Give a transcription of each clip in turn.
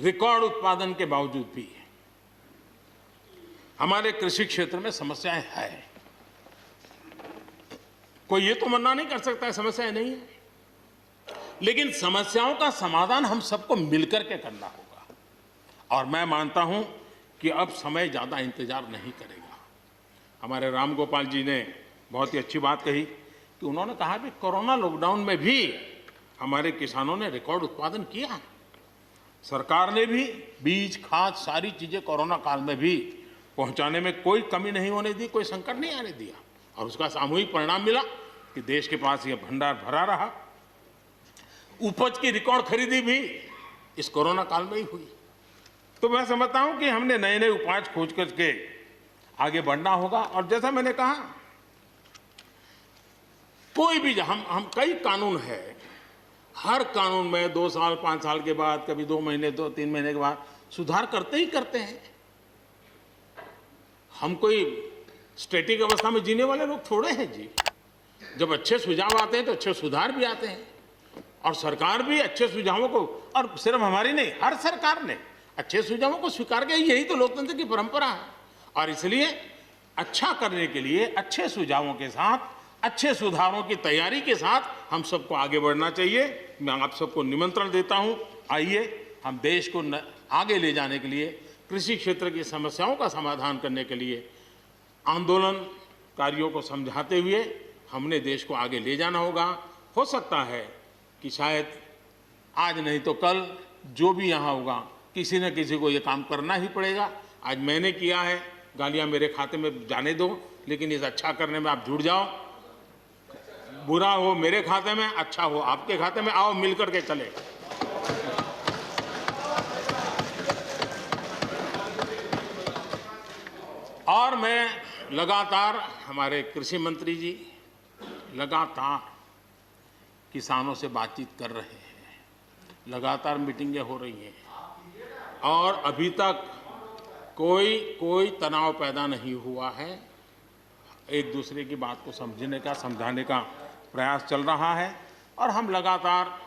Record उत्पादन के बावजूद भी हमारे कृषि क्षेत्र में समस्याएं हैं। कोई ये तो मना नहीं कर सकता है समस्याएं नहीं है, लेकिन समस्याओं का समाधान हम सबको मिलकर के करना होगा। और मैं मानता हूं कि अब समय ज़्यादा इंतजार नहीं करेगा। हमारे राम गोपाल जी ने बहुत ही अच्छी बात कही कि उन्होंने कहा कि कोरोना लॉकडाउन में भी हमारे किसानों ने रिकॉर्ड उत्पादन किया। सरकार ने भी बीज, खाद, सारी चीज़ें कोरोना काल में भी पहुंचाने में कोई कमी नहीं होने दी, कोई संकट नहीं आने दिया, और उसका सामूहिक परिणाम मिला कि देश के पास यह भंडार भरा रहा। उपज की रिकॉर्ड खरीदी भी इस कोरोना काल में ही हुई। तो मैं समझता हूं कि हमने नए नए उपाय खोज करके आगे बढ़ना होगा। और जैसा मैंने कहा, कोई भी हम कई कानून है, हर कानून में 2 साल 5 साल के बाद, कभी 2 महीने 2-3 महीने के बाद सुधार करते ही करते हैं। हम कोई स्टैटिक अवस्था में जीने वाले लोग थोड़े हैं जी। जब अच्छे सुझाव आते हैं तो अच्छे सुधार भी आते हैं, और सरकार भी अच्छे सुझावों को, और सिर्फ हमारी नहीं, हर सरकार ने अच्छे सुझावों को स्वीकार किया। यही तो लोकतंत्र की परंपरा है। और इसलिए अच्छा करने के लिए अच्छे सुझावों के साथ, अच्छे सुधारों की तैयारी के साथ हम सबको आगे बढ़ना चाहिए। मैं आप सबको निमंत्रण देता हूं, आइए हम देश को आगे ले जाने के लिए, कृषि क्षेत्र की समस्याओं का समाधान करने के लिए आंदोलनकारियों को समझाते हुए हमने देश को आगे ले जाना होगा। हो सकता है कि शायद आज नहीं तो कल जो भी यहाँ होगा, किसी न किसी को ये काम करना ही पड़ेगा। आज मैंने किया है, गालियाँ मेरे खाते में जाने दो, लेकिन इस अच्छा करने में आप जुड़ जाओ। बुरा हो मेरे खाते में, अच्छा हो आपके खाते में, आओ मिलकर के चले। और मैं लगातार, हमारे कृषि मंत्री जी लगातार किसानों से बातचीत कर रहे हैं, लगातार मीटिंगें हो रही हैं, और अभी तक कोई तनाव पैदा नहीं हुआ है। एक दूसरे की बात को समझने का, समझाने का प्रयास चल रहा है। और हम लगातार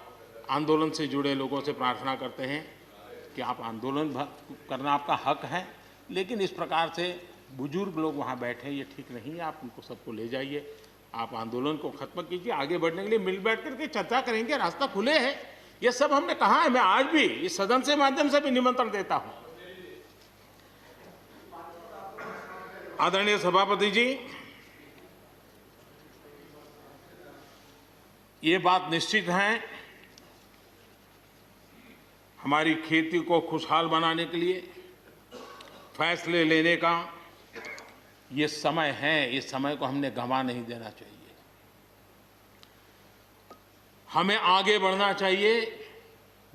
आंदोलन से जुड़े लोगों से प्रार्थना करते हैं कि आप आंदोलन करना आपका हक है, लेकिन इस प्रकार से बुजुर्ग लोग वहाँ बैठे, ये ठीक नहीं है। आप उनको सबको ले जाइए, आप आंदोलन को खत्म कीजिए। आगे बढ़ने के लिए मिल बैठ करके चर्चा करेंगे, रास्ता खुले है। ये सब हमने कहा है। मैं आज भी इस सदन से माध्यम से भी निमंत्रण देता हूँ। आदरणीय सभापति जी, ये बात निश्चित है, हमारी खेती को खुशहाल बनाने के लिए फैसले लेने का ये समय है। इस समय को हमने गंवा नहीं देना चाहिए। हमें आगे बढ़ना चाहिए,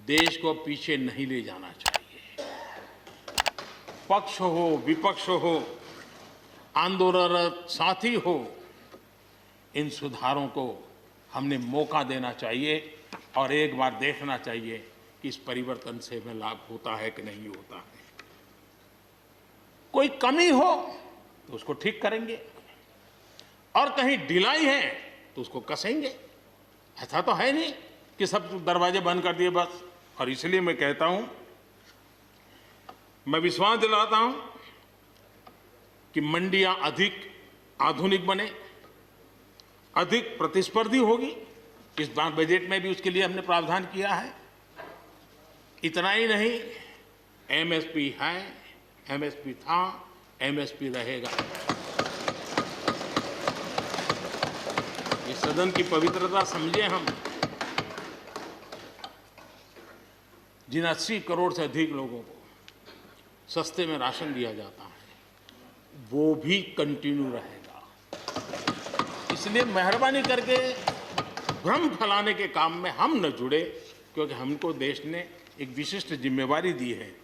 देश को पीछे नहीं ले जाना चाहिए। पक्ष हो, विपक्ष हो, आंदोलनरत साथी हो, इन सुधारों को हमने मौका देना चाहिए, और एक बार देखना चाहिए कि इस परिवर्तन से हमें लाभ होता है कि नहीं होता है। कोई कमी हो तो उसको ठीक करेंगे, और कहीं ढिलाई है तो उसको कसेंगे। ऐसा तो है नहीं कि सब दरवाजे बंद कर दिए बस। और इसलिए मैं कहता हूं, मैं विश्वास दिलाता हूं कि मंडियां अधिक आधुनिक बने, अधिक प्रतिस्पर्धी होगी। इस बार बजट में भी उसके लिए हमने प्रावधान किया है। इतना ही नहीं, एमएसपी है, एमएसपी था, एमएसपी रहेगा। इस सदन की पवित्रता समझे हम। जिन 80 करोड़ से अधिक लोगों को सस्ते में राशन दिया जाता है, वो भी कंटिन्यू रहेगा। इसलिए मेहरबानी करके भ्रम फैलाने के काम में हम न जुड़े, क्योंकि हमको देश ने एक विशिष्ट जिम्मेवारी दी है।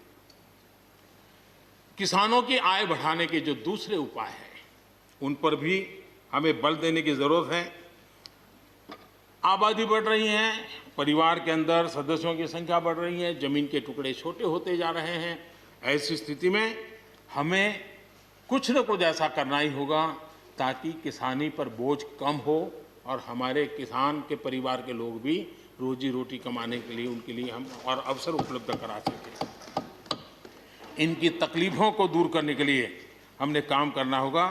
किसानों की आय बढ़ाने के जो दूसरे उपाय हैं, उन पर भी हमें बल देने की जरूरत है। आबादी बढ़ रही है, परिवार के अंदर सदस्यों की संख्या बढ़ रही है, जमीन के टुकड़े छोटे होते जा रहे हैं। ऐसी स्थिति में हमें कुछ न कुछ ऐसा करना ही होगा ताकि किसानी पर बोझ कम हो, और हमारे किसान के परिवार के लोग भी रोजी रोटी कमाने के लिए, उनके लिए हम और अवसर उपलब्ध करा सकें। इनकी तकलीफों को दूर करने के लिए हमने काम करना होगा।